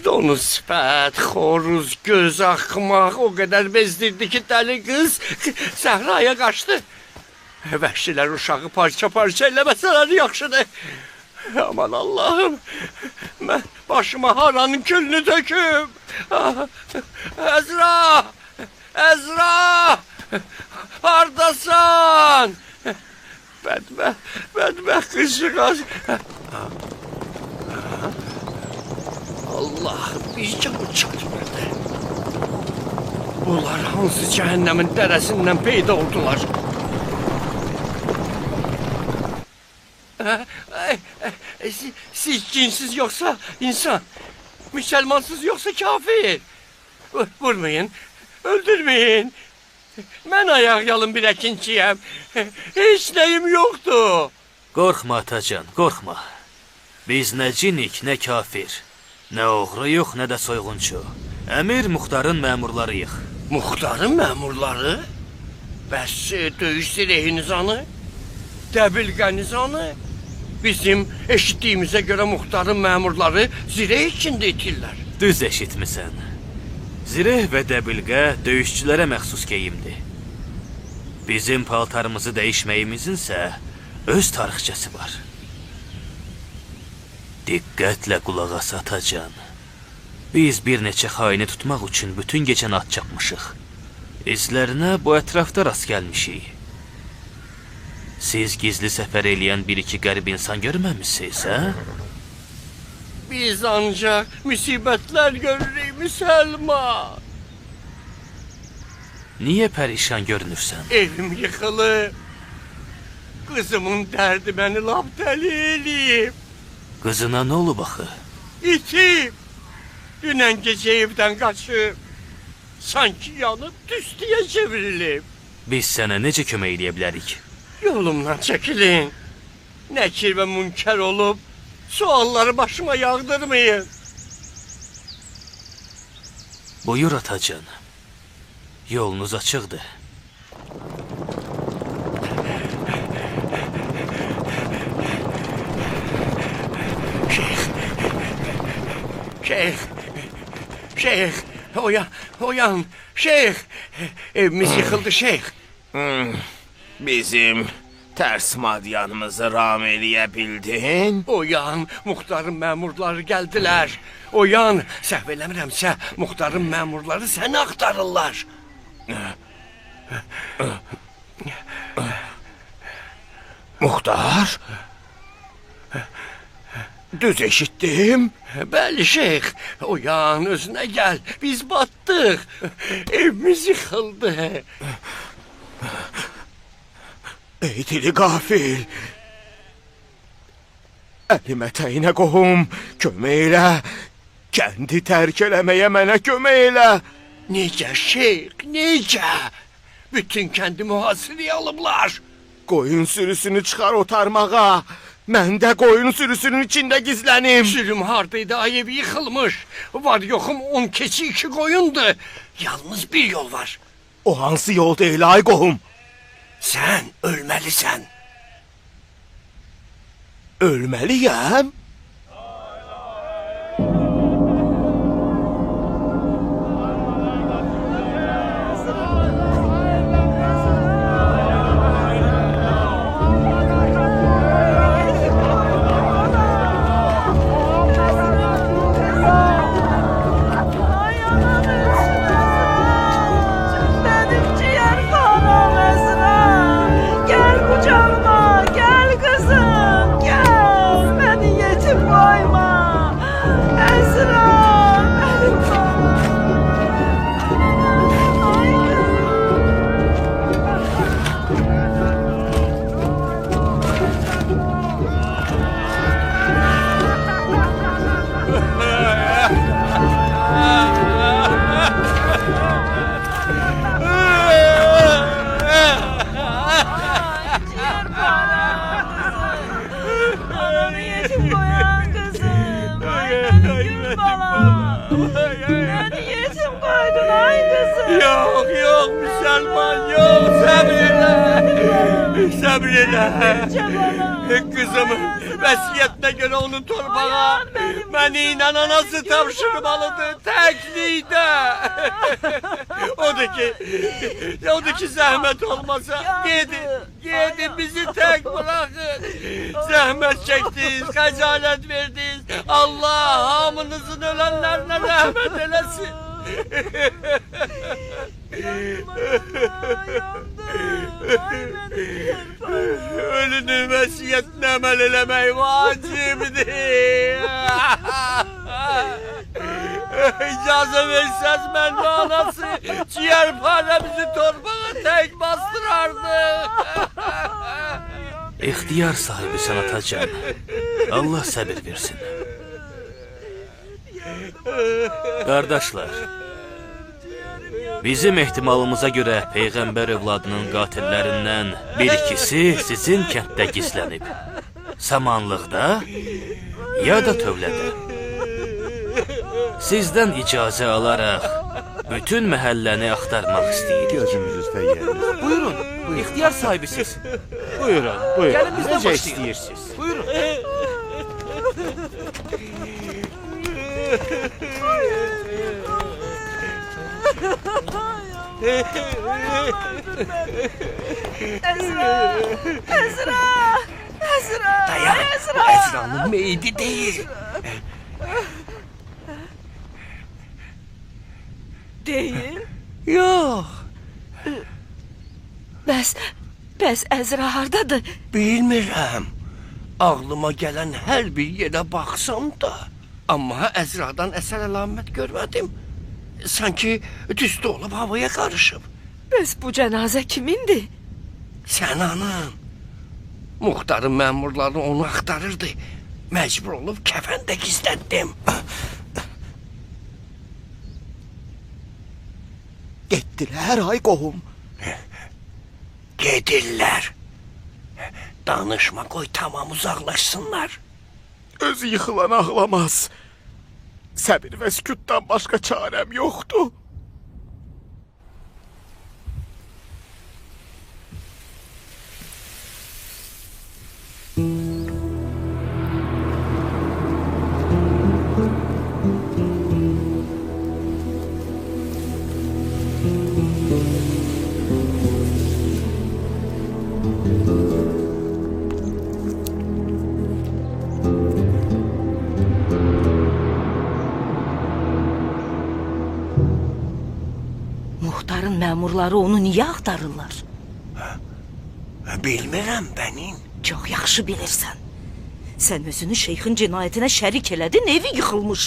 Donuz sifət, xoruz, göz axmaq o qədər bezdirdi ki, dəli qız səhraya qaçdı. Vəhşilər uşağı parça-parça eləməsələr yaxşıdır. Aman Allahım, mən başıma haranın külünü töküm. Əzra! Əzra! Hardasan? Bədbəxt qızcığaz. Allah'ım bircə bu çatmırdı. Bunlar hansı cəhənnəmin dərəsindən peyda oldular? Siz cinsiz yoksa insan, Müslümansız yoksa kafir. Vurmayın, öldürmeyin. Ben ayak yalın bir ekinciyim. Hiç neyim yoktu. Qorxma Atacan, qorxma. Biz nə cinik, nə kafir. Nə oğru yox, nə də soyğunçu. Əmir Muxtarın məmurlarıyıq. Muxtarın məmurları? Bəs döyüş zirehiniz anı? Dəbilqəniz anı? Bizim eşitdiyimizə görə Muxtarın məmurları zireh içində itirlər. Düz eşitmisən. Zireh və dəbilqə döyüşçülərə məxsus geyimdir. Bizim paltarımızı dəyişməyimizinsə öz tarixçəsi var. Diqqətlə qulaq as Atacan. Biz bir neçə xaini tutmaq üçün bütün gecəni at çapmışıq. İzlərinə bu ətrafda rast gəlmişik. Siz gizli səfər eləyən bir-iki qərib insan görməmişsiniz, hə? Biz ancaq müsibətlər görürük, Müsəlman. Niyə pərişan görünürsən? Evim yıxılıb. Qızımın dərdi məni lap dəli eləyib. Qızına nə olub axı? İtib. Dünən gecə evdən qaçıb. Sanki yanıb düstüyə çevrilib. Biz sənə necə kömək eləyə bilərik? Yolumdan çəkilin. Nəkir və münkər olub, sualları başıma yağdırmayın. Buyur Atacan. Yolunuz açıqdır. Şeyh, oyan, şeyh. Evimiz yıkıldı şeyh. Bizim tərs madyanımızı ram eləyə bildin? Oyan, Muxtarın məmurları gəldilər. Oyan, səhv eləmirəmsə, Muxtarın məmurları səni axtarırlar. Muxtar? Düz eşitdim. Bəli şeyh, oyan, özünə gəl, biz batdıq. Evimiz yıxıldı. Ey dili qafil. Əlimə təyinə qohum, kömək elə. Kəndi tərk eləməyə mənə kömək elə. Necə şeyh, necə? Bütün kəndi mühasirəyə alıblar. Qoyun sürüsünü çıxar otarmağa. Mən də qoyun sürüsünün içində gizlənim. Sürüm hardaydı, ay evi yıxılmış. Var yoxum 10 keçi 2 qoyundu. Yalnız bir yol var. O hansı yol deyil ay qohum? Sən ölməlisən. Ölməliyəm? Gel kucağıma, gel kızım, gel. Beni Səbr elə. Qızımın vəsiyyətinə görə onun torpağa məni ilə anası tapşırmalıdır təklikdə. Odur ki zəhmət olmasa gedin bizi tək bırakın. Zəhmət çəkdiniz, xəcalət verdiniz. Allah hamınızın ölənlərinə rəhmət eləsin. Ölünün vəsiyyətinə əməl eləmək vacibdir. İcazə versəz mən və anası ciğər parəmizi torpağa tək bastırardı. İxtiyar sahibisən atacan. Allah səbir versin. Qardaşlar, bizim ehtimalımıza görə Peyğəmbər övladının qatillərindən bir ikisi sizin kənddə gizlənib. Samanlıqda ya da tövlədə. Sizdən icazə alaraq bütün məhəlləni axtarmaq istəyirik. Gözümüz üstə yeriniz. Buyurun, ixtiyar sahibisiz. Buyurun. Gəlin bizdən Necə başlayın. istəyirsiniz? Buyurun. Dayan, Əzra'nın meyidi deyil. Deyil. Yox, Bəs Əzra hardadır? bilmirəm. Ağlıma gələn hər bir yerə baxsam da, amma Əzra'dan əsər əlamət görmədim. Sanki düstü olub havaya qarışıb. Bəs bu cənazə kimindir? Sən anam. Muxtarın məmurları onu axtarırdı. Məcbur olub kəfəndə gizlətdim. Getdilər ay qohum. Gedirlər. Danışma qoy tamam uzaqlaşsınlar. Öz yıxılan ağlamaz. Səbir və sükutdan başqa çarəm yoxdur. Muxtarın məmurları onu niyə axtarırlar? Bilmirəm bənin. Çox yaxşı bilirsən. Sən özünü şeyxin cinayətinə şərik elədin, evi yıxılmış.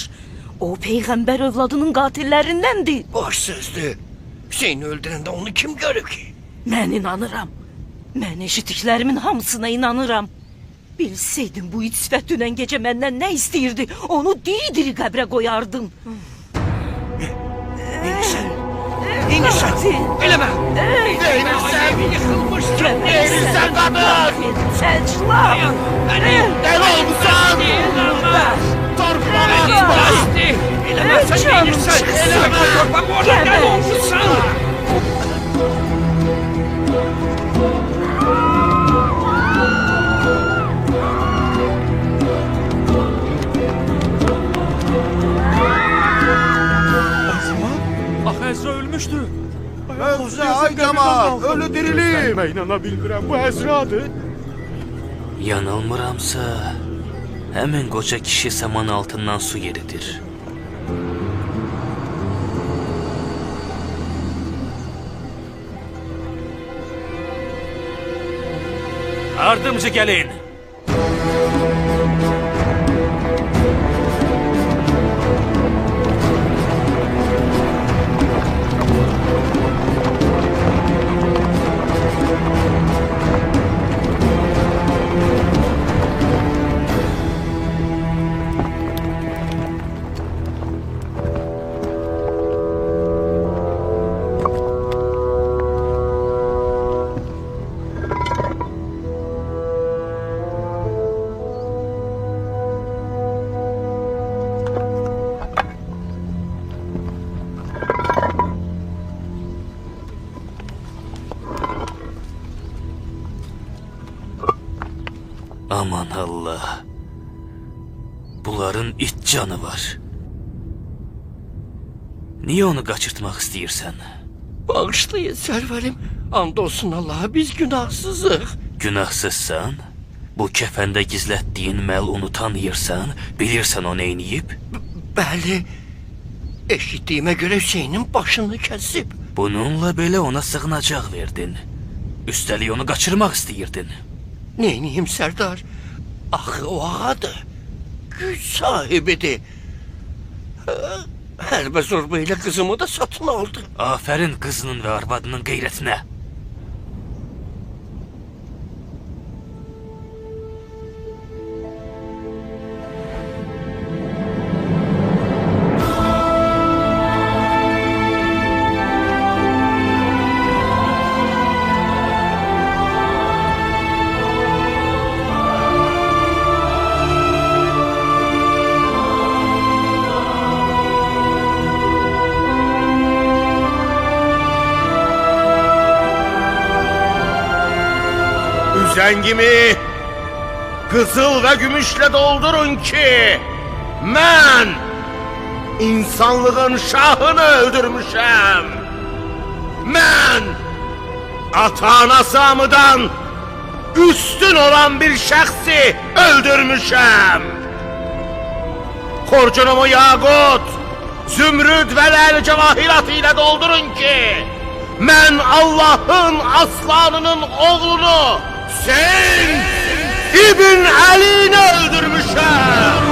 O Peyğəmbər övladının qatillərindəndir. Boş sözdür. Hüseyni öldürəndə onu kim görüb ki? Mən inanıram. Mən eşitdiklərimin hamısına inanıram. Bilsəydin bu it sifət dünən gecə məndən nə istəyirdi, onu diri-diri qəbrə qoyardın. İnişən. Eləmə. Evinsən. Yıxılmışsın. Evinsən qadın. Səclan. Dəli olmuşsan. Torpağa atma. Eləmə sən inişsən. Eləmə torpaq orada dəli olmuşsan. Əzra ölmüşdü. Özə ay cəmal, ölü dirilim. Mən inana bilmirəm, bu Əzradır. Yanılmıramsa, həmin qoca kişi saman altından su yeridir. Ardımcı gəlin. Aman Allah. Bunların it canı var. Niye onu kaçırtmak istəyirsən? Bağışlayın sərvərim. And olsun Allah'a biz günahsızıq. Günahsızsan, bu kəfəndə gizlətdiyin məlunu tanıyırsan, bilirsən o neyniyib? Bəli, eşitdiyimə görə Hüseynin başını kəsib. Bununla belə ona sığınacaq verdin. Üstəlik onu qaçırmaq istəyirdin. Neyniyim Sərdar? Axı o ağadır. Güc sahibidir. Hərbə zorba ilə qızımı da satın aldı. Afərin qızının və arvadının qeyrətinə. Üzengimi kızıl ve gümüşle doldurun ki ben insanlığın şahını öldürmüşem. Ben ata-ana samıdan üstün olan bir şəxsi öldürmüşem. Korcunumu yakut, zümrüd ve lal cevahirat ile doldurun ki ben Allah'ın aslanının oğlunu Hüseyin İbn Ali'ni öldürmüşem.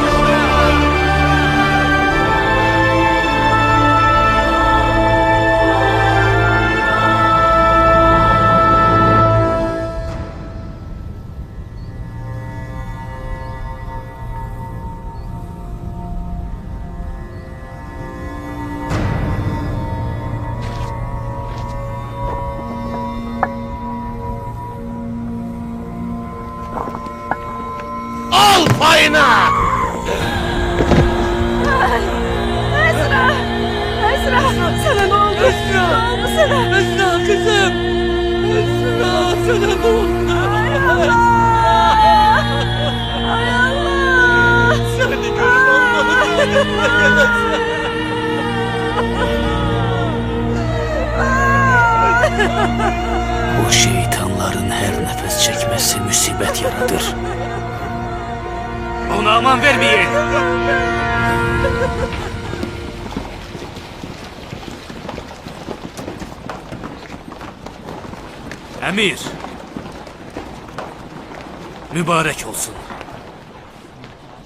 Al payına! Esra, sana ne oldu? Esra, ne oldu sana? Esra kızım. Esra sana ne oldu? Ay Allah! Ay Allah! Seni görün Allah'ım. Bu şeytanların her nefes çekmesi musibet yaradır. Ona aman vermeyin. Emir. Mübarek olsun.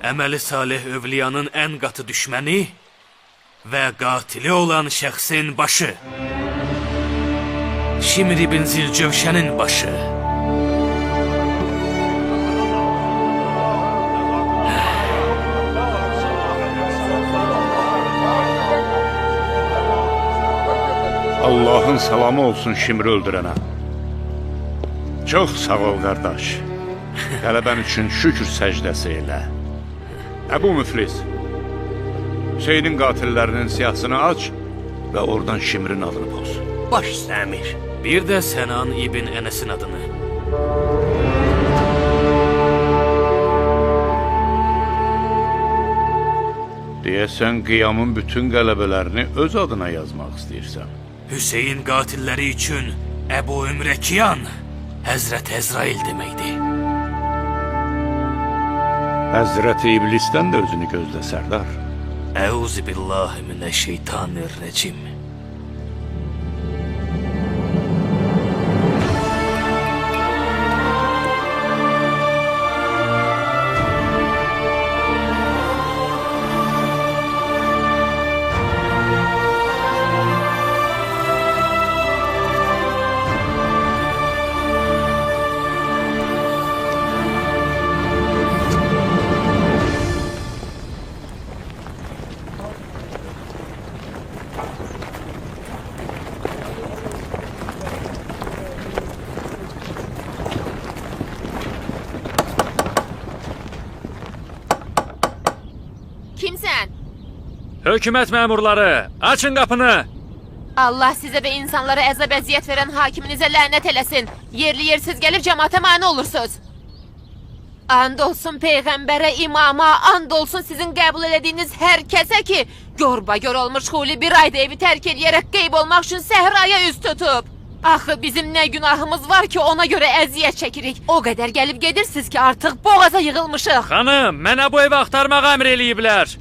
Əməli salih övliyanın ən qatı düşməni və qatili olan şəxsin başı. Şimr ibn Zilcövşənin başı. Allah'ın salamı olsun Şimri öldürənə. Çox sağ ol qardaş. Qələbən üçün şükür səcdəsi elə. Əbu Müflis, Hüseynin qatillərinin siyahısını aç və oradan Şimrin adını poz. Baş üstə əmir. Bir də Sənan ibn Ənəsin adını. Deyəsən qiyamın bütün qələbələrini öz adına yazmaq istəyirsən. Hüseyin qatilləri üçün Əbu Ümrəkiyan Həzrət Əzrail deməkdir. Həzrəti İblisdən də özünü gözlə Sərdar. Əuzu billahi minəşşeytanirrəcim. Kimsən? Hökumət məmurları, açın qapını! Allah sizə və insanlara əzab əziyyət verən hakiminizə lənət eləsin. Yerli yersiz gəlib cəmaata mane olursunuz. And olsun peyğəmbərə, imama, and olsun sizin qəbul elədiyiniz hər kəsə ki, görbagör olmuş Xuli bir ayda evi tərk edərək qeyb olmaq üçün səhraya üz tutub. Axı bizim nə günahımız var ki, ona görə əziyyət çəkirik. O qədər gəlib gedirsiniz ki, artıq boğaza yığılmışıq. Xanım, mənə bu evi axtarmağa əmr eləyiblər.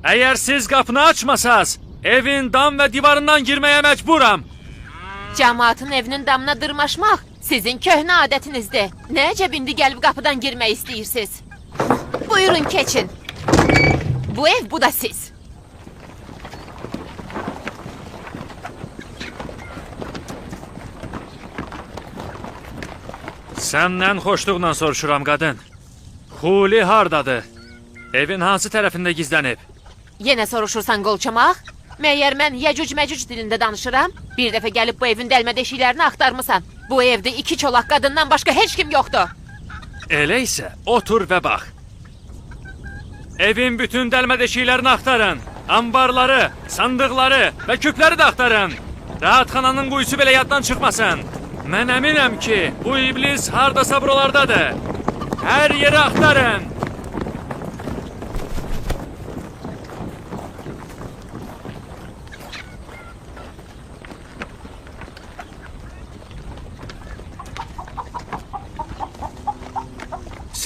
Əgər siz qapını açmasaz, evin dam və divarından girməyə məcburam. Cəmaatın evinin damına dırmaşmaq sizin köhnə adətinizdir. Nə əcəb indi gəlib qapıdan girmək istəyirsiniz? Buyurun keçin. Bu ev, bu da siz. Səndən xoşluqla soruşuram qadın. Xuli hardadır? Evin hansı tərəfində gizlənib? Yenə soruşursan qolçamaq? Məyər mən Yəcüc-Məcüc dilində danışıram? Bir dəfə gəlib bu evin dəlmə deşiklərini axtarmısan. Bu evdə 2 çolaq qadından başqa heç kim yoxdur. Elə isə otur və bax. Evin bütün dəlmə deşiklərini axtarın. Ambarları, sandıqları və küpləri də axtarın. Rahatxananın quyusu belə yaddan çıxmasın. Mən əminəm ki, bu iblis hardasa buralardadır. Hər yeri axtarın.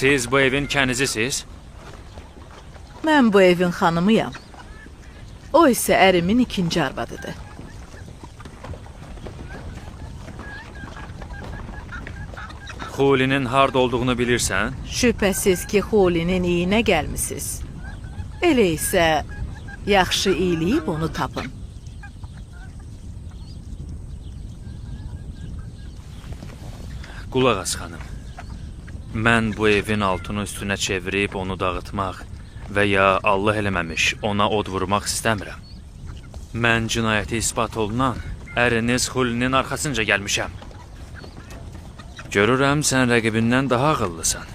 Siz bu evin kənizisiz? Mən bu evin xanımıyam. O isə ərimin ikinci arvadıdır. Xulinin harda olduğunu bilirsən? Şübhəsiz ki, Xulinin iyinə gəlmisiniz. Elə isə yaxşı iyiləyib onu tapın. Qulaq as xanım. Mən bu evin altını üstünə çevirib onu dağıtmaq və ya Allah eləməmiş ona od vurmaq istəmirəm. Mən cinayəti isbat olunan əriniz Xulinin arxasınca gəlmişəm. Görürəm sən rəqibindən daha ağıllısan.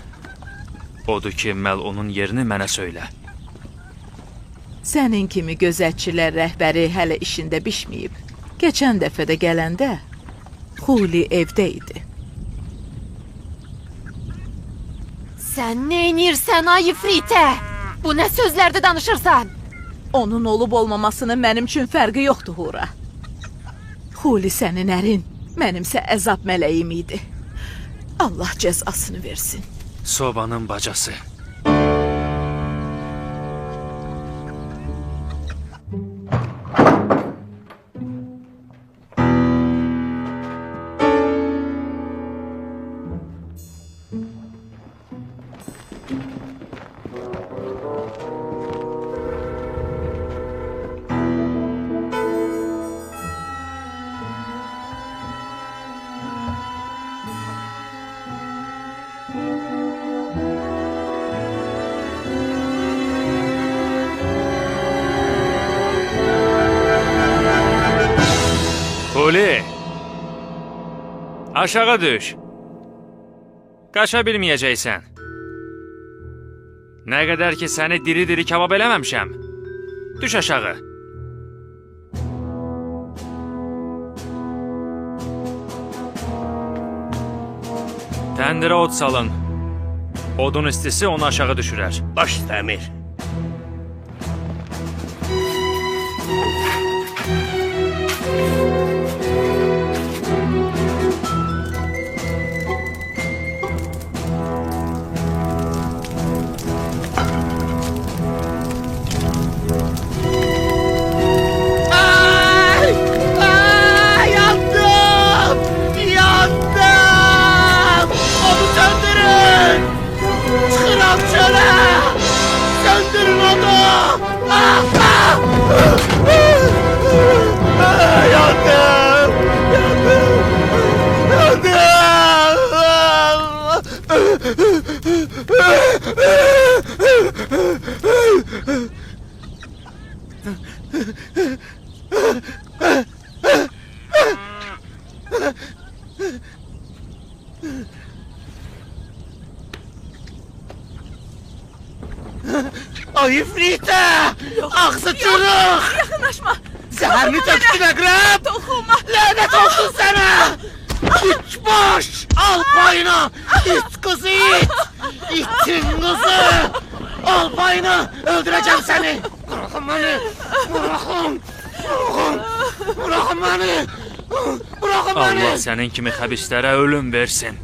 Odur ki, məl onun yerini mənə söylə. Sənin kimi gözətçilər rəhbəri hələ işində bişməyib. Keçən dəfə də gələndə Xuli evdə idi. Sən neynirsən ay ifritə? Bu nə sözlərdə danışırsan? Onun olub olmamasının mənim üçün fərqi yoxdur, Hura. Xuli sənin ərin, mənimsə əzab mələyim idi. Allah cəzasını versin. Sobanın bacası. Xuli! Aşağı düş. Qaça bilməyəcəksən. Nə qədər ki səni diri-diri kabab eləməmişəm. Düş aşağı. Təndirə od salın. Odun istisi onu aşağı düşürər. Baş üstə, Ay ifritə! Ağzı çırıq! Yaxınlaşma. Zəhərli töksün əqrəb! Toxunma. Lənət olsun sənə! Üç baş! Al payına! İt qızı it! İtin kızı! Al payını! Öldüreceğim seni! Bırakın beni! Bırakın! Bırakın! Bırakın beni! Bırakın beni! Allah sənin kimi xəbislərə ölüm versin.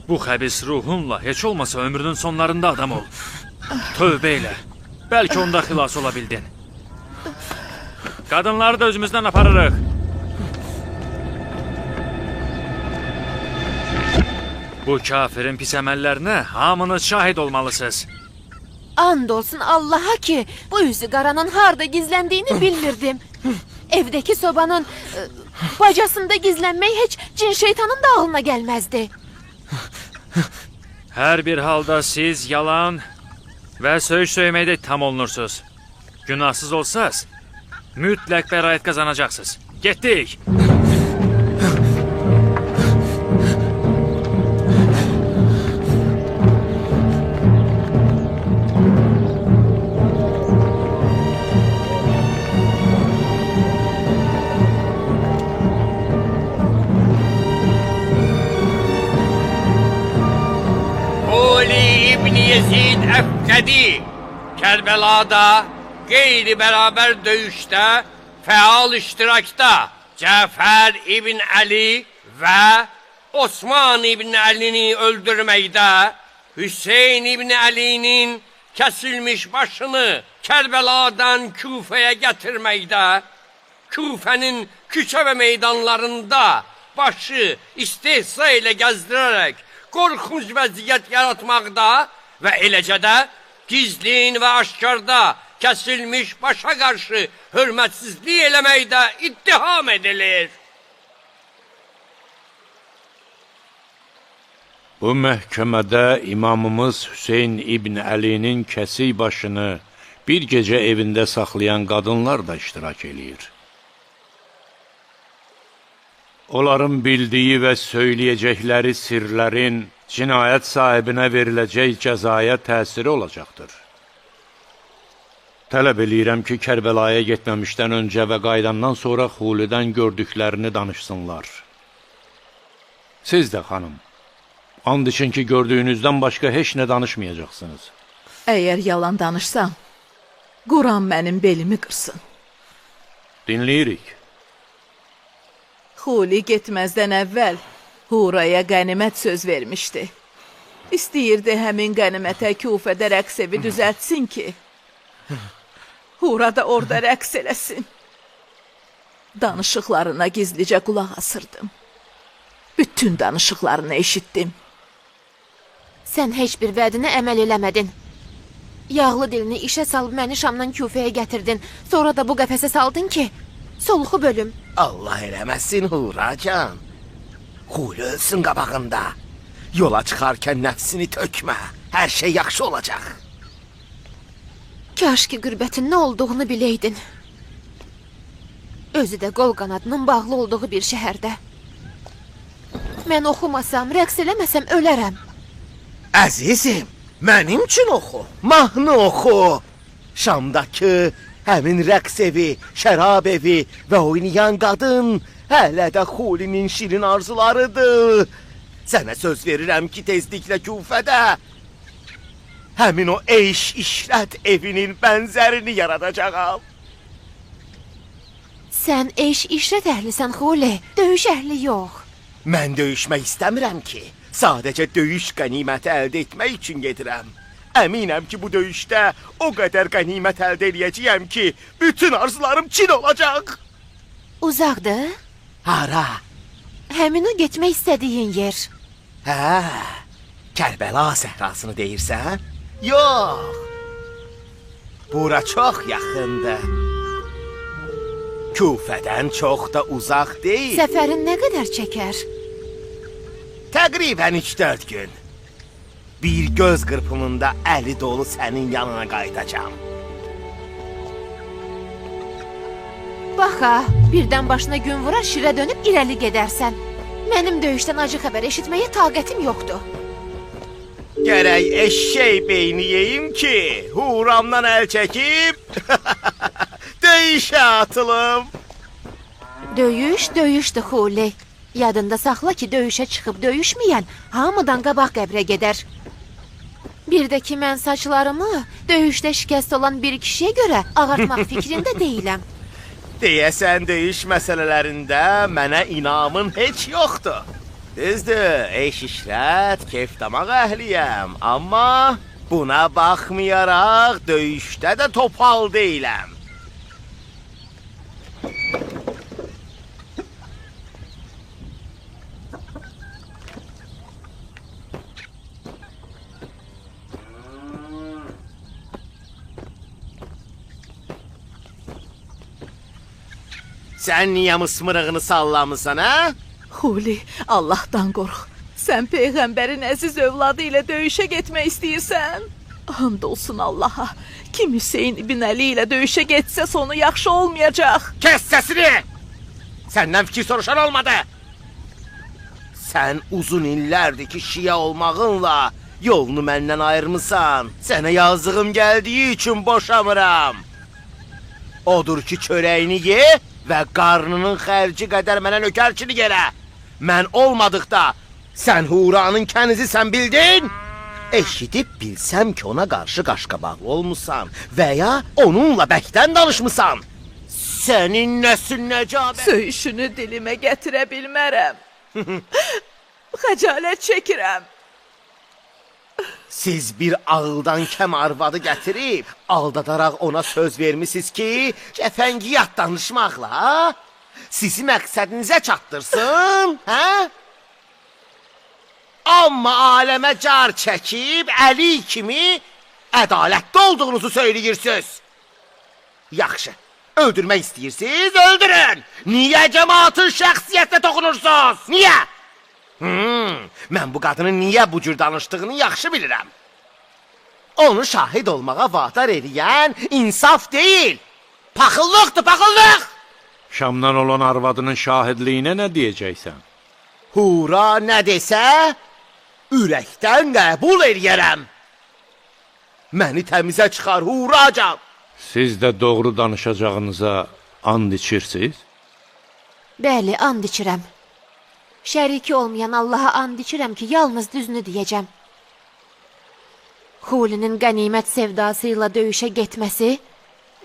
Bu xəbis ruhunla heç olmasa ömrünün sonlarında adam ol. Tövbə elə. Bəlkə onda xilas ola bildin. Qadınları da özümüzdən aparırıq. Bu kafirin pis əməllərinə hamınız şahid olmalısınız. And olsun Allah'a ki bu yüzü qaranın harda gizlendiyini bilmirdim. Evdeki sobanın bacasında gizlenmeyi hiç cin şeytanın da ağlına gelmezdi. Hər bir halda siz yalan və söyüş söyməkdə tam olunursunuz. Günahsız olsaz, mütləq bəraət qazanacaqsınız. Getdik! Huli İbni Yezid Əfqədi Kərbəlada qeyri-bərabər döyüşdə fəal iştirakda Cəfər İbn Əli və Osman İbn Əlini öldürməkdə, Hüseyn İbn Əlinin kəsilmiş başını Kərbəladan Küfəyə gətirməkdə, Küfənin küçə və meydanlarında başı istehza ilə gəzdirərək qorxunc vəziyyət yaratmaqda və eləcə də gizlin və aşkarda kəsilmiş başa qarşı hörmətsizlik eləməkdə ittiham edilir. Bu məhkəmədə imamımız Hüseyn İbn Əlinin kəsik başını bir gecə evində saxlayan qadınlar da iştirak eləyir. Onların bildiyi və söyləyəcəkləri sirlərin cinayət sahibinə veriləcək cəzaya təsiri olacaqdır. Tələb eləyirəm ki, Kərbəlaya getməmişdən öncə və qaydandan sonra Xulidən gördüklərini danışsınlar. Siz də xanım, and için ki gördüyünüzdən başqa heç nə danışmayacaqsınız. Əgər yalan danışsam, Quran mənim belimi qırsın. Dinləyirik. Xuli getməzdən əvvəl Huraya qənimət söz vermişdi. İstəyirdi həmin qənimətə Küfədə rəqs evi düzəltsin ki, Hura da orada rəqs eləsin. Danışıqlarına gizlicə qulaq asırdım. Bütün danışıqlarını eşitdim. Sən heç bir vədinə əməl eləmədin. Yağlı dilini işə salıb məni Şamdan Küfəyə gətirdin. Sonra da bu qəfəsə saldın ki, soluğu bölüm. Allah eləməsin Huracan. Xuli ölsün qabağında. Yola çıxarkən nəfsini tökmə. Hər şey yaxşı olacaq. Kaş ki qürbətin nə olduğunu biləydin. Özü də qol qanadının bağlı olduğu bir şəhərdə. Mən oxumasam, rəqs eləməsəm ölərəm. Əzizim, mənim üçün oxu. Mahnı oxu. Şamdakı həmin rəqs evi, şərab evi və oynayan qadın hələ də Xulinin şirin arzularıdır. Sənə söz verirəm ki, tezliklə Küfədə həmin o eyş işrət evinin bənzərini yaradacağam. Sən eş işrət əhlisən Xuli, döyüş əhli yox. Mən döyüşmək istəmirəm ki, sadəcə döyüş qəniməti əldə etmək üçün gedirəm. Əminəm ki, bu döyüşdə o qədər qənimət əldə edəcəyəm ki, bütün arzularım Çin olacaq. Uzaqdır? Hara? Həmin o getmək istədiyin yer. Hə, Kərbəla səhrasını deyirsən? Yox. Bura çox yaxındır. Küfədən çox da uzaq deyil. Səfərin nə qədər çəkər? Təqribən 3-4 gün. Bir göz qırpımında əli dolu sənin yanına qayıdacam. Baxa, birdən başına gün vurar, şirə dönüb irəli gedərsən. Mənim döyüşdən acı xəbər eşitməyə taqətim yoxdur. Gərək eşşək beyni yeyim ki, Huramdan əl çəkib döyüşə atılım. Döyüş, döyüşdür Xuli. Yadında saxla ki, döyüşə çıxıb döyüşməyən hamıdan qabaq qəbrə gedər. Bir də ki, mən saçlarımı döyüşdə şikəst olan bir kişiyə görə ağartmaq fikrində deyiləm. Deyəsən döyüş məsələlərində mənə inamın heç yoxdur. Düzdür, eş işlət, keyf damaq əhliyəm. Amma buna baxmayaraq döyüşdə də topal deyiləm. Sən niyə mısmırığını sallamısan, hə? Huli, Allahdan qorx. Sən Peyğəmbərin əziz övladı ilə döyüşə getmək istəyirsən? And olsun Allaha. Kim Hüseyin ibn Əli ilə döyüşə getsə sonu yaxşı olmayacaq. Kes səsini! Səndən fikir soruşan olmadı. Sən uzun illərdir ki, şiə olmağınla yolunu məndən ayırmısan. Sənə yazığım gəldiyi üçün boşamıram. Odur ki, çörəyini ye və qarnının xərci qədər mənə nökərçilik elə. Mən olmadıqda sən Huranın kənizi sən bildin. Eşidib bilsəm ki, ona qarşı qaşqabaqlı olmusan və ya onunla bəkdən danışmısan. Sənin nəsin nəcabət? Söyüşünü dilimə gətirə bilmərəm. Xəcalət çəkirəm. Siz bir ağıldan kəm arvadı gətirib, aldadaraq ona söz vermisiniz ki, cəfəngiyat danışmaqla sizi məqsədinizə çatdırsın, hə? Amma aləmə car çəkib, Əli kimi ədalətli olduğunuzu söyləyirsiniz. Yaxşı, öldürmək istəyirsiniz, öldürün. Niyə cəmaatın şəxsiyyətinə toxunursunuz? Niyə? Mən bu qadının niyə bu cür danışdığını yaxşı bilirəm. Onu şahid olmağa vadar eləyən insaf deyil. Paxıllıqdır, paxıllıq! Şamdan olan arvadının şahidliyinə nə deyəcəksən? Hura nə desə, ürəkdən qəbul eləyərəm. Məni təmizə çıxar Huracan. Siz də doğru danışacağınıza and içirsiniz? Bəli, and içirəm. Şəriki olmayan Allaha and içirəm ki, yalnız düzünü deyəcəm. Xulinin qənimət sevdası ilə döyüşə getməsi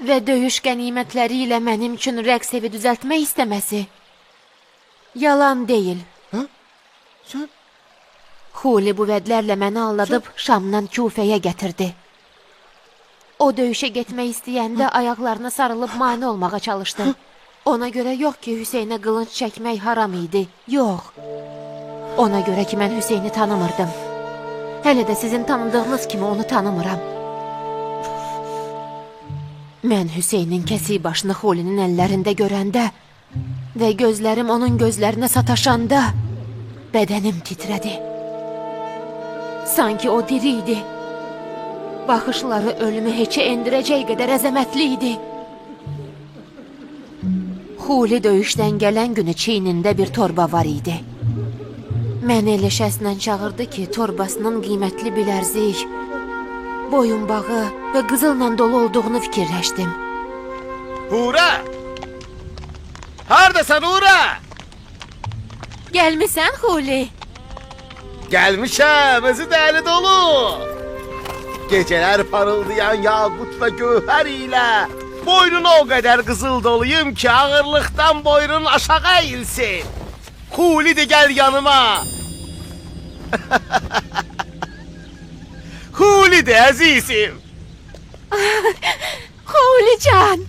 və döyüş qənimətləri ilə mənim üçün rəqs evi düzəltmək istəməsi yalan deyil. Sən? Xuli bu vədlərlə məni aldadıb Şamdan Kufəyə gətirdi. O döyüşə getmək istəyəndə ayaqlarına sarılıb mane olmağa çalışdı. Ona görə yox ki, Hüseynə qılınc çəkmək haram idi. Yox. Ona görə ki, mən Hüseyni tanımırdım. Hələ də sizin tanıdığınız kimi onu tanımıram. Mən Hüseynin kəsik başını Xulinin əllərində görəndə və gözlərim onun gözlərinə sataşanda bədənim titrədi. Sanki o diri idi. Baxışları ölümü heçə endirəcək qədər əzəmətli idi. Xuli döyüşdən gələn günü çiynində bir torba var idi. Məni elə şəslə çağırdı ki, torbasının qiymətli bilərzik, boyunbağı və qızılla dolu olduğunu fikirləşdim. Hura! Hardasan Hura? Gəlmisən Xuli? Gəlmişəm, özü dəli dolu. Gecələr parıldayan yaqut və gövhər ilə boynuna o qədər qızıl doluyum ki, ağırlıqdan boynun aşağı əyilsin. Xuli de gəl yanıma. Xuli de əzizim. Xulican!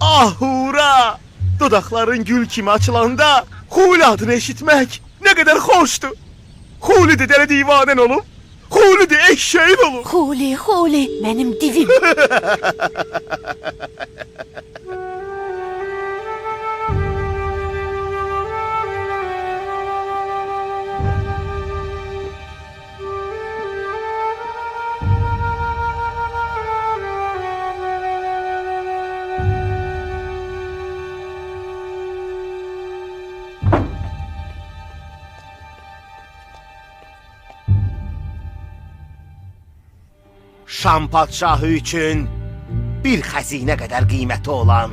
Ah Hura! Dodaqların gül kimi açılanda Xuli adını eşitmək nə qədər xoşdur. Xuli de dələ divanən olub, Xuli de eşşəyin olub. Xuli, mənim divim. Şam padşahı üçün bir xəzinə qədər qiyməti olan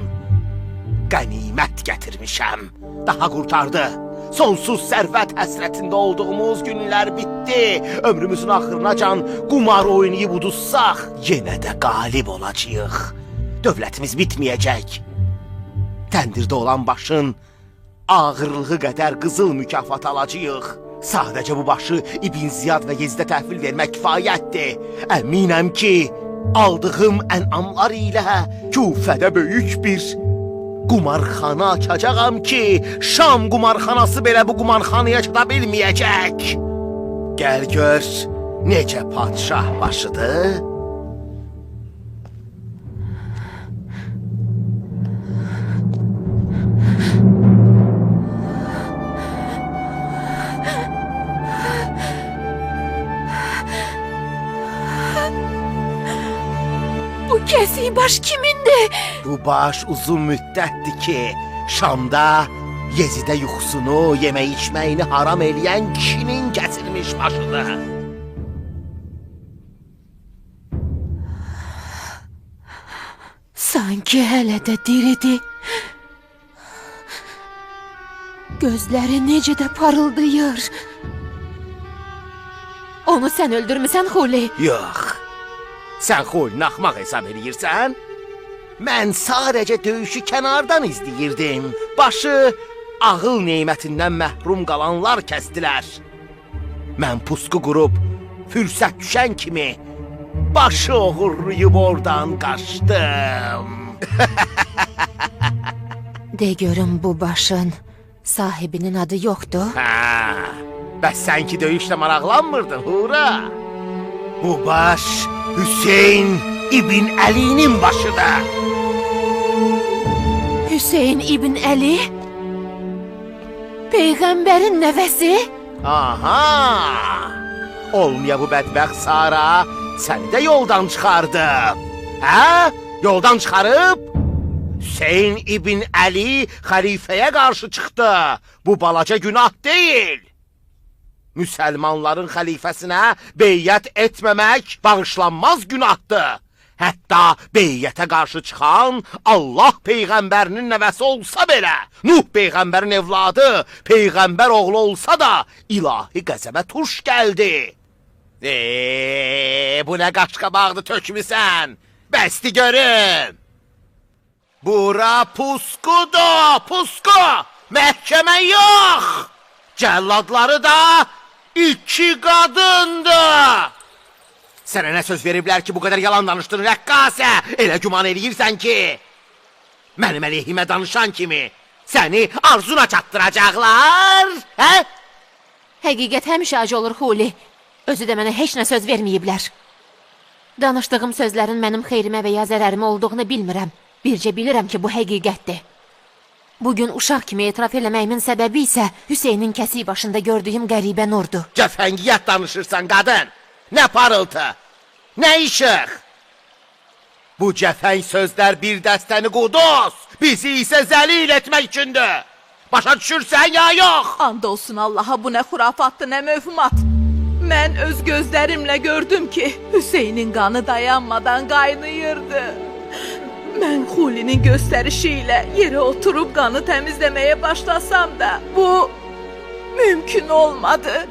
qənimət gətirmişəm. Daha qurtardı. Sonsuz sərvət həsrətində olduğumuz günlər bitdi. kifayətdir. Ömrümüzün axırınacan qumar oynayıb udussaq, yenə də qalib olacağıq. Dövlətimiz bitməyəcək. Təndirdə olan başın ağırlığı qədər qızıl mükafat alacağıq. Sadəcə bu başı İbn Ziyad və Yezidə təhvil vermək kifayətdir. Əminəm ki, aldığım ənamlar ilə Küfədə böyük bir qumarxana açacağam ki, Şam qumarxanası belə bu qumarxanaya çata bilməyəcək. Gəl gör, necə padşah başıdır? Bu kəsik baş kimindir? Bu baş uzun müddətdir ki, Şamda Yezidə yuxusunu, yemək içməyini haram eləyən kişinin kəsilmiş başıdır. Sanki hələ də diridir. Gözləri necə də parıldayır. Onu sən öldürmüsən Xuli? Yox, sən Xulini axmaq hesab edirsən? Mən sadəcə döyüşü kənardan izləyirdim. Başı ağıl nemətindən məhrum qalanlar kəsdilər. Mən pusqu qurub, fürsət düşən kimi başı oğurlayıb oradan qaçdım. De görüm bu başın sahibinin adı yoxdur? Hə, bəs sən ki döyüşlə maraqlanmırdın, hura? Bu baş Hüseyn İbn Əlinin başıdır. Hüseyn İbn Əli? Peyğəmbərin nəvəsi? Aha! Olmaya bu bədbəxt Sara səni də yoldan çıxardıb. Hə? Yoldan çıxarıb? Hüseyn İbn Əli xəlifəyə qarşı çıxdı. Bu balaca günah deyil. Müsəlmanların xəlifəsinə beyyət etməmək bağışlanmaz günahdır. Hətta beyyətə qarşı çıxan Allah Peyğəmbərinin nəvəsi olsa belə, Nuh Peyğəmbərin evladı, Peyğəmbər oğlu olsa da ilahi qəzəbə tuş gəldi. Bu nə qaşqabağdı tökmüsən? Bəsti görüm. Bura puskudur, pusku. Məhkəmə yox. Cəlladları da 2 qadındır. Sənə nə söz veriblər ki, bu qədər yalan danışdın rəqqasə? Elə güman eləyirsən ki, mənim əleyhimə danışan kimi səni arzuna çatdıracaqlar, hə? Həqiqət həmişə acı olur Xuli. Özü də mənə heç nə söz verməyiblər. Danışdığım sözlərin mənim xeyrimə və ya zərərimə olduğunu bilmirəm. Bircə bilirəm ki, bu həqiqətdir. Bugün uşaq kimi etiraf eləməyimin səbəbi isə Hüseynin kəsik başında gördüyüm qəribə nurdur. Cəfəngiyyət danışırsan qadın. Nə parıltı, nə işıq. Bu cəfəng sözlər bir dəstəni quduz, bizi isə zəlil etmək üçündür. Başa düşürsən ya yox? And olsun Allaha, bu nə xurafatdır, nə mövhumat. Mən öz gözlərimlə gördüm ki, Hüseynin qanı dayanmadan qaynayırdı. Mən Xulinin göstərişi ilə yerə oturub qanı təmizləməyə başlasam da, bu mümkün olmadı.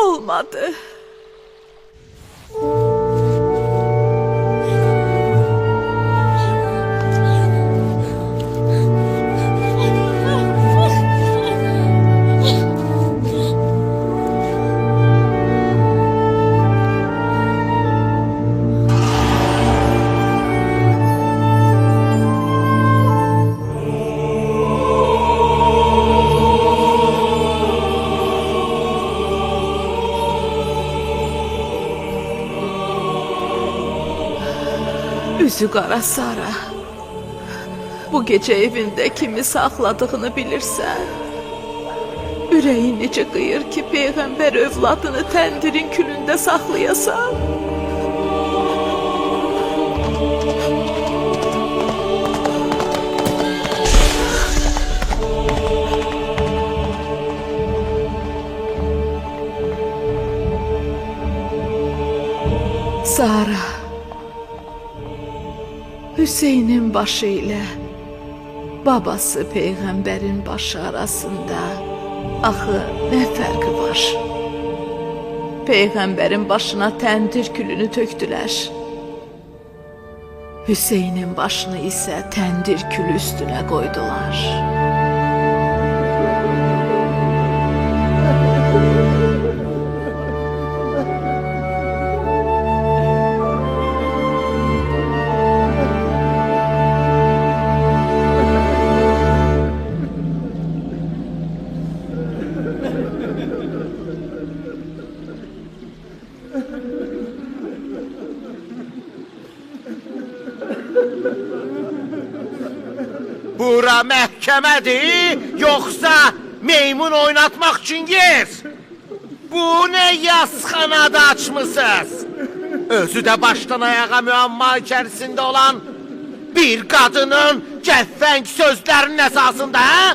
Olmadı. Üzü qara Sara, bu gecə evində kimi saxladığını bilirsən. Ürəyin necə qıyır ki, Peyğəmbər övladını təndirin külündə saxlayasan. Sara, Hüseynin başı ilə babası Peyğəmbərin başı arasında Axı nə fərqi var? Peyğəmbərin başına təndir külünü tökdülər. Hüseynin başını isə təndir külü üstünə qoydular. Bura məhkəmədir, yoxsa meymun oynatmaq üçün yer? Bu nə yazxanada açmısınız? Özü də başdan ayağa müəmma içərisində olan bir qadının cəffəng sözlərinin əsasında, hə?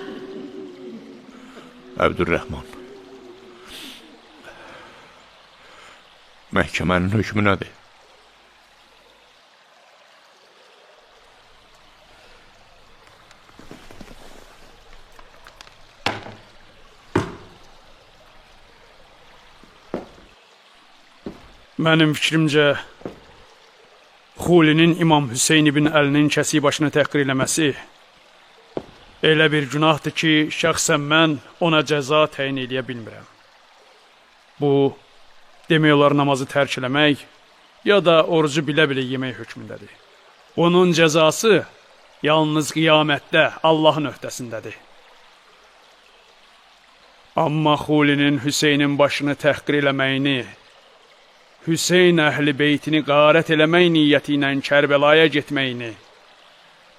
Əbdülrəhman. Məhkəmənin hökmü nədir? Mənim fikrimcə, Xulinin İmam Hüseyn ibn Əlinin kəsik başını təhqir eləməsi elə bir günahdır ki, şəxsən mən ona cəza təyin eləyə bilmirəm. Bu, demək olar namazı tərk eləmək, ya da orucu bilə-bilə yemək hökmündədir. Bunun cəzası yalnız qiyamətdə Allahın öhdəsindədir. Amma Xulinin Hüseynin başını təhqir eləməyini, Hüseyn əhli beytini qarət eləmək niyyəti ilə Kərbəlaya getməyini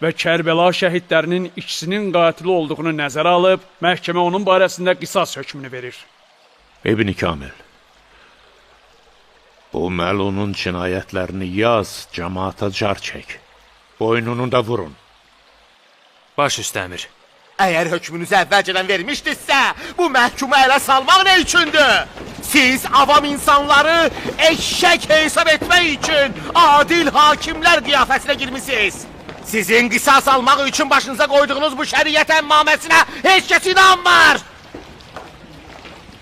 və Kərbəla şəhidlərinin ikisinin qatili olduğunu nəzərə alıb, məhkəmə onun barəsində qisas hökmünü verir. İbn Kamil, bu məlunun cinayətlərini yaz, cəmaata car çək. Boynunu da vurun. Baş üstə əmir. Əgər hökmünüzü əvvəlcədən vermişdinizsə, bu məhkumu ələ salmaq nə üçündür? Siz avam insanları eşşək hesab etmək üçün adil hakimlər qiyafəsinə girmişsiniz. Sizin qisas almaq üçün başınıza qoyduğunuz bu şəriət əmmaməsinə heç kəs inanmır.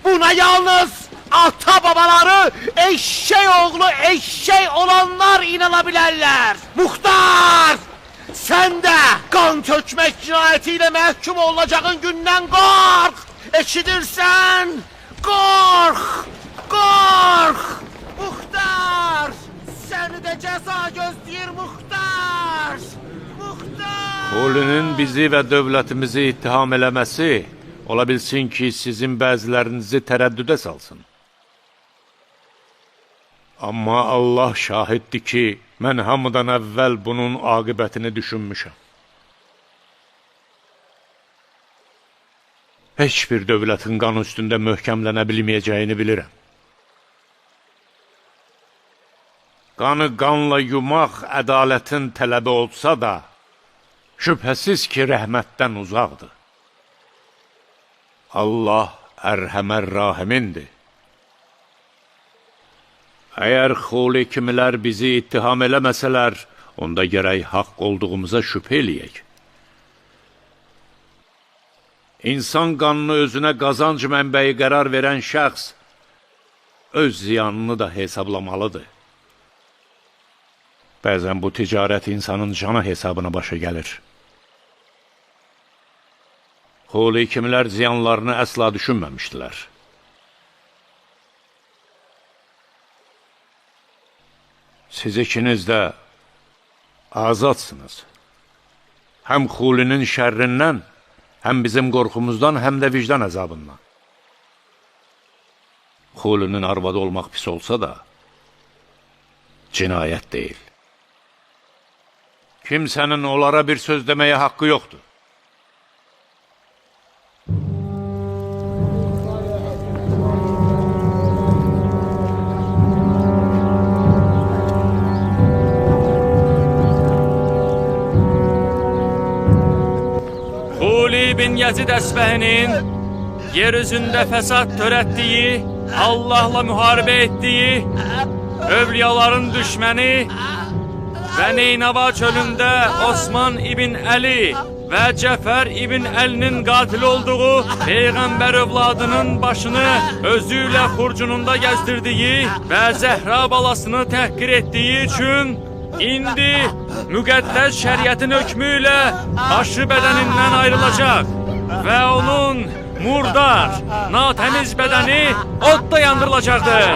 Buna yalnız ata-babaları eşşək oğlu eşşək olanlar inana bilərlər. Muxtar! Sən də qan tökmək cinayəti ilə məhkum olacağın gündən qorx! Eşidirsən? Qorx! Qorx! Muxtar! Səni də cəza gözləyir Muxtar! Muxtar! Xulinin bizi və dövlətimizi ittiham eləməsi ola bilsin ki, sizin bəzilərinizi tərəddüdə salsın. Amma Allah şahiddir ki, mən hamıdan əvvəl bunun aqibətini düşünmüşəm. Heç bir dövlətin qanı üstündə möhkəmlənə bilməyəcəyini bilirəm. Qanı qanla yumaq ədalətin tələbi olsa da, şübhəsiz ki, rəhmətdən uzaqdır. Allah ərhəmər rahimindir. Əgər Xuli kimilər bizi ittiham eləməsələr, onda gərək haqq olduğumuza şübhə eləyək. İnsan qanını özünə qazanc mənbəyi qərar verən şəxs öz ziyanını da hesablamalıdır. Bəzən bu ticarət insanın cana hesabına başa gəlir. Xuli kimilər ziyanlarını əsla düşünməmişdilər. Siz ikiniz də azadsınız. Həm Xulinin şərrindən, həm bizim qorxumuzdan, həm də vicdan əzabından. Xulinin arvadı olmaq pis olsa da, cinayət deyil. Kimsənin onlara bir söz deməyə haqqı yoxdur. Xuli bin Yazid Əsbəhinin yer üzündə fəsad törətdiyi, Allahla müharibə etdiyi, övliyaların düşməni və Neynava çölündə Osman ibn Əli və Cəfər ibn Əlinin qatil olduğu Peyğəmbər övladının başını özü ilə xurcununda gəzdirdiyi və Zəhra balasını təhqir etdiyi üçün indi müqəddəs şəriətin hökmü ilə başı bədənindən ayrılacaq və onun murdar, natəmiz bədəni odda yandırılacaqdır.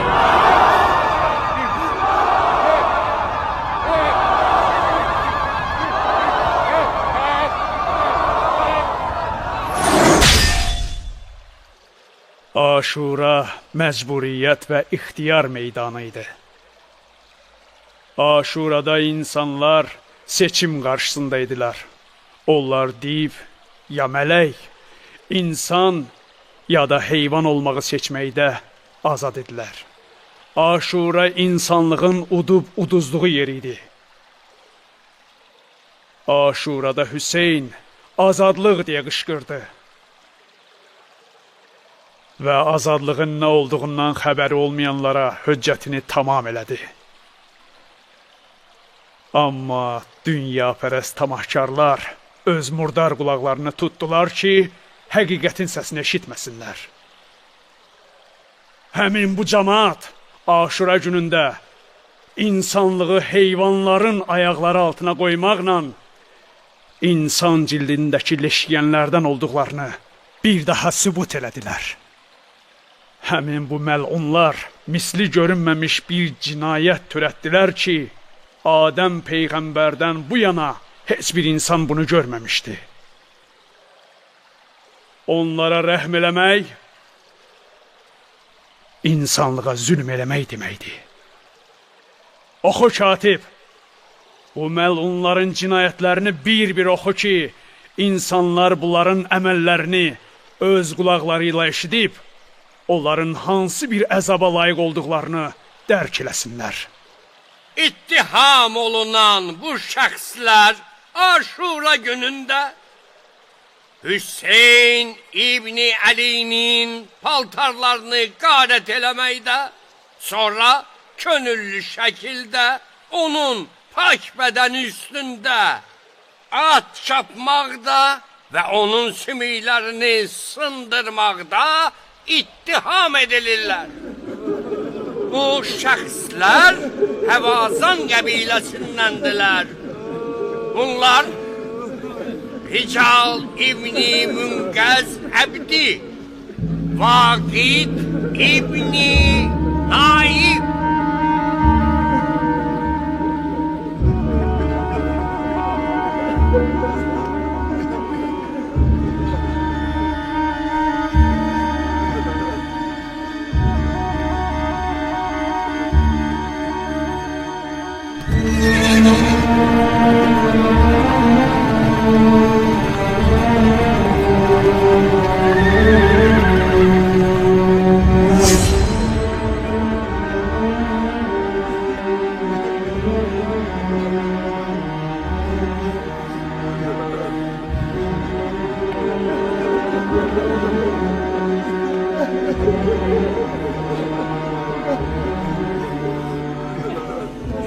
Aşura məcburiyyət və ixtiyar meydanı idi. Aşurada insanlar seçim qarşısında idilər. Onlar div ya mələk, insan ya da heyvan olmağı seçməkdə azad idilər. Aşura insanlığın udub-uduzduğu yer idi. Aşurada Hüseyn azadlıq deyə qışqırdı. Və azadlığın nə olduğundan xəbəri olmayanlara höccətini tamam elədi. Amma dünyapərəst tamahkarlar öz murdar qulaqlarını tutdular ki, həqiqətin səsini eşitməsinlər. Həmin bu cəmaat Aşura günündə insanlığı heyvanların ayaqları altına qoymaqla insan cildindəki leşiyənlərdən olduqlarını bir daha sübut elədilər. Həmin bu məlunlar misli görünməmiş bir cinayət törətdilər ki, Adəm Peyğəmbərdən bu yana heç bir insan bunu görməmişdi. Onlara rəhm eləmək, insanlığa zülm eləmək deməkdir. Oxu katib, bu məlunların cinayətlərini bir-bir oxu ki, insanlar bunların əməllərini öz qulaqları ilə eşidib, onların hansı bir əzaba layiq olduqlarını dərk eləsinlər. İttiham olunan bu şəxslər Aşura günündə Hüseyn İbni Əlinin paltarlarını qarət eləməkdə, sonra könüllü şəkildə onun pak bədəni üstündə at çapmaqda və onun sümüklərini sındırmaqda ittiham edilirlər. Bu şəxslər Həvazan qəbiləsindəndirlər. Bunlar Rical İbni Münqəz Əbdi, Vaqid İbni Naib,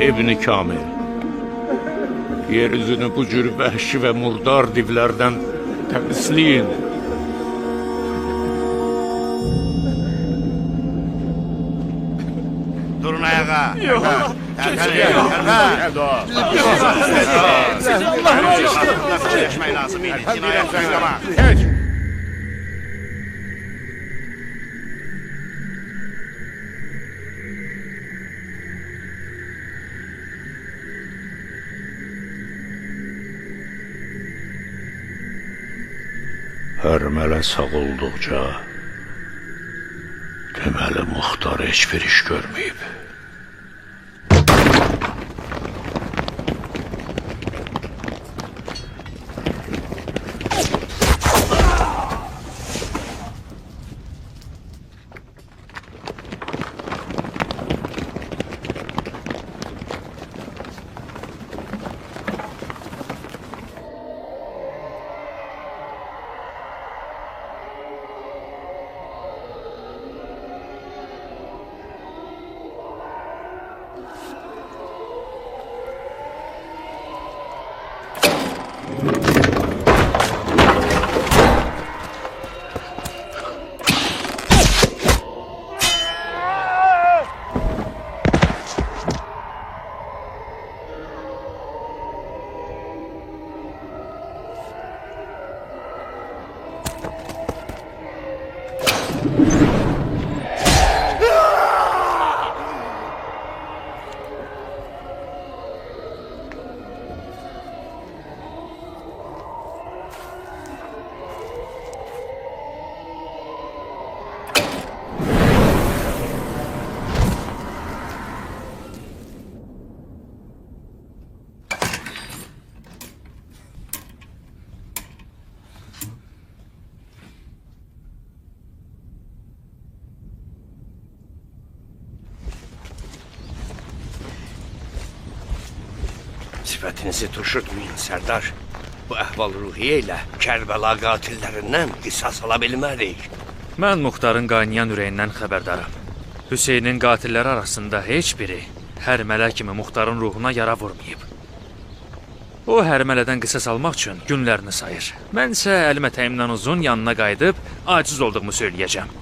İbn-i Kamil, yeryüzünü bu cür vəhşi və murdar divlərdən təmizləyin. Durun ayağa. Yox. Geç. Hərmələ sağ olduqca deməli Muxtar heç bir iş görməyib. sifətinizi turşutmayın, Sərdar. Bu əhval-ruhiyyə ilə Kərbəla qatillərindən qisas ala bilmərik. Mən Muxtarın qaynayan ürəyindən xəbərdaram. Hüseynin qatilləri arasında heç biri hərmələ kimi Muxtarın ruhuna yara vurmayıb. O hərmələdən qisas almaq üçün günlərini sayır. Mən isə əlimə təyimdən uzun yanına qayıdıb aciz olduğumu söyləyəcəm.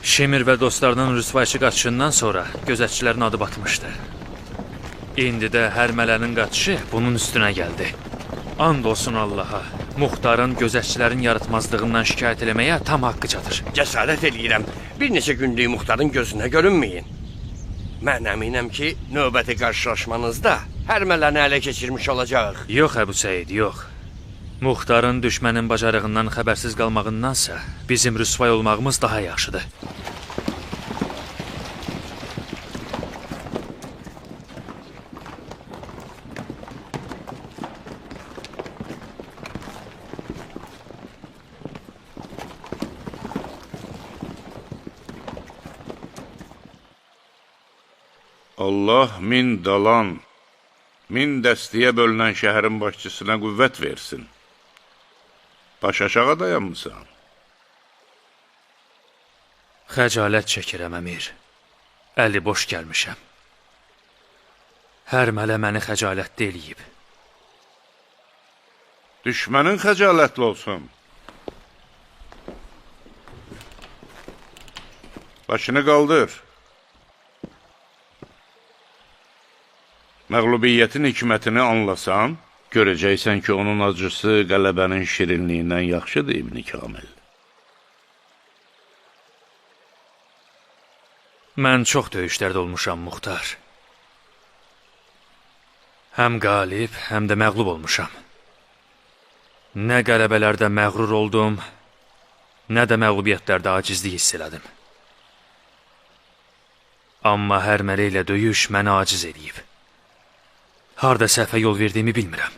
Şimir və dostlarının rüsvayçı qaçışından sonra gözətçilərin adı batmışdı. İndi də hərmələnin qaçışı bunun üstünə gəldi. And olsun Allaha, Muxtarın gözətçilərin yaratmazlığından şikayət eləməyə tam haqqı çatır. Cəsarət eləyirəm, bir neçə günlük Muxtarın gözünə görünməyin. Mən əminəm ki, növbəti qarşılaşmanızda hərmələni ələ keçirmiş olacaq. Yox, Əbu Səid, yox. Muxtarın düşmənin bacarığından xəbərsiz qalmağındansa bizim rüsvay olmağımız daha yaxşıdır. Allah min dalan, min dəstəyə bölünən şəhərin başçısına qüvvət versin. Baş aşağı dayanmısan. Xəcalət çəkirəm, əmir. Əli boş gəlmişəm. Hərmələ məni xəcalətli eləyib. Düşmənin xəcalətli olsun. Başını qaldır. Məğlubiyyətin hikmətini anlasan, görəcəksən ki, onun acısı qələbənin şirinliyindən yaxşıdır, İbn-i Kamil. Mən çox döyüşlərdə olmuşam, Muxtar. Həm qalib, həm də məğlub olmuşam. Nə qələbələrdə məğrur oldum, nə də məğlubiyyətlərdə acizlik hiss elədim. Amma hərmələ ilə döyüş məni aciz edib. Harda səhvə yol verdiyimi bilmirəm.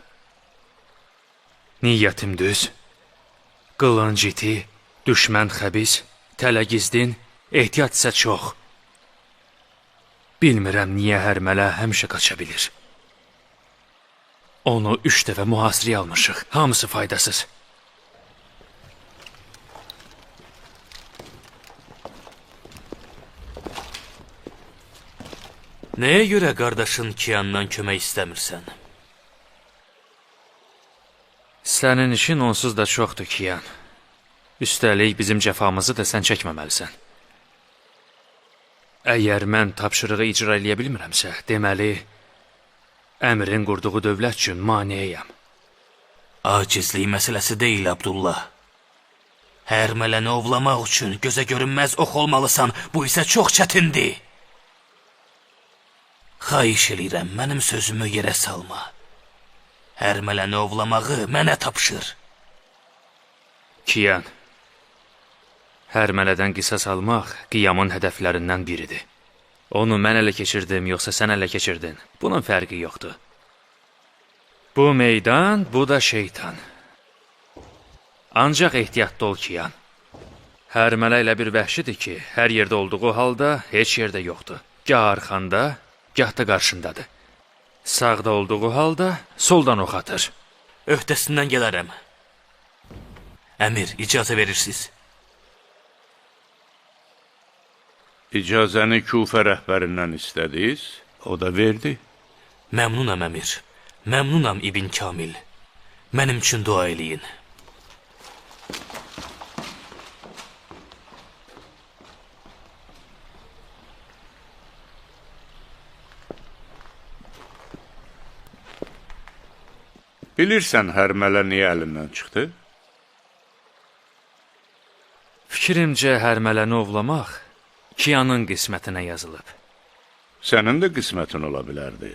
Niyyətim düz, qılınc iti, düşmən xəbis, tələ gizdin, ehtiyat isə çox. Bilmirəm niyə hərmələ həmişə qaça bilir. Onu 3 dəfə mühasirəyə almışıq, hamısı faydasız. Nəyə görə qardaşın Kiyandan kömək istəmirsən? Sənin işin onsuz da çoxdur, Kiyan. Üstəlik bizim cəfamızı da sən çəkməməlisən. Əgər mən tapşırığı icra eləyə bilmirəmsə, deməli, əmrin qurduğu dövlət üçün maniyəyəm. Acizlik məsələsi deyil, Abdullah. Hərmələni ovlamaq üçün gözə görünməz ox olmalısan, bu isə çox çətindir. Xahiş eləyirəm, mənim sözümü yerə salma. Hərmələni ovlamağı mənə tapşır. Kiyan, hərmələdən qisas almaq qiyamın hədəflərindən biridir. Onu mən ələ keçirdim, yoxsa sən ələ keçirdin. Bunun fərqi yoxdur. Bu meydan, bu da şeytan. Ancaq ehtiyatlı ol, Kiyan. Hərmələ elə bir vəhşidir ki, hər yerdə olduğu halda heç yerdə yoxdur. Gah arxanda, gah da qarşındadır. Sağda olduğu halda soldan ox atır. Öhdəsindən gələrəm. Əmir, icazə verirsiniz. İcazəni Kufə rəhbərindən istədiniz, o da verdi. Məmnunam, əmir. Məmnunam, İbn Kamil. Mənim üçün dua eləyin. Bilirsən hərmələ niyə əlindən çıxdı? Fikrimcə hərmələni ovlamaq Kiyanın qismətinə yazılıb. Sənin də qismətin ola bilərdi.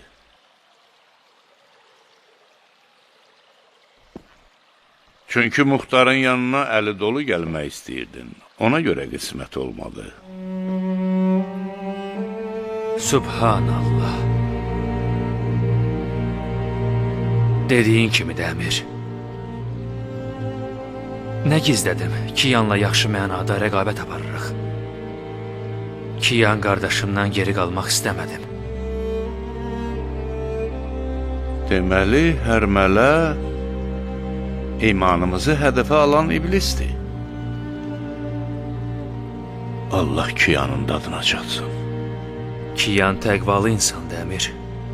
Çünki Muxtarın yanına əli dolu gəlmək istəyirdin. Ona görə qismət olmadı. Subhanallah. Dediyin kimi də, əmir. Nə gizlədim? Kiyanla yaxşı mənada rəqabət aparırıq. Kiyan qardaşımdan geri qalmaq istəmədim. Deməli, hərmələ imanımızı hədəfə alan iblisdir. Allah Kiyanın dadına çatsın. Kiyan təqvalı insandır, əmir.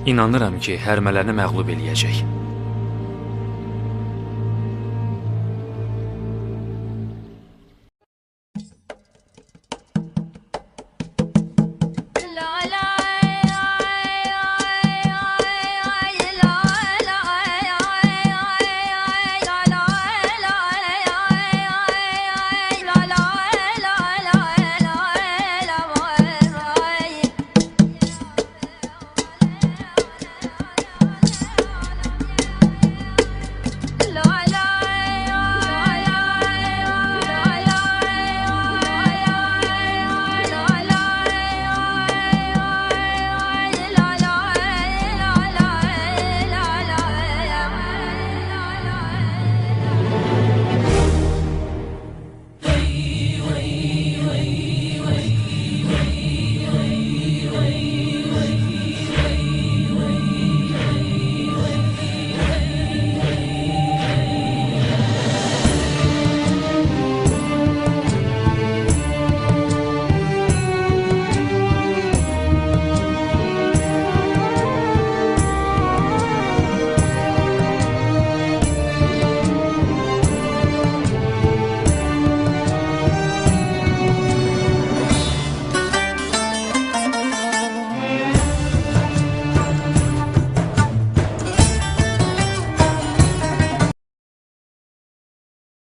İnanıram ki, hərmələni məğlub eləyəcək.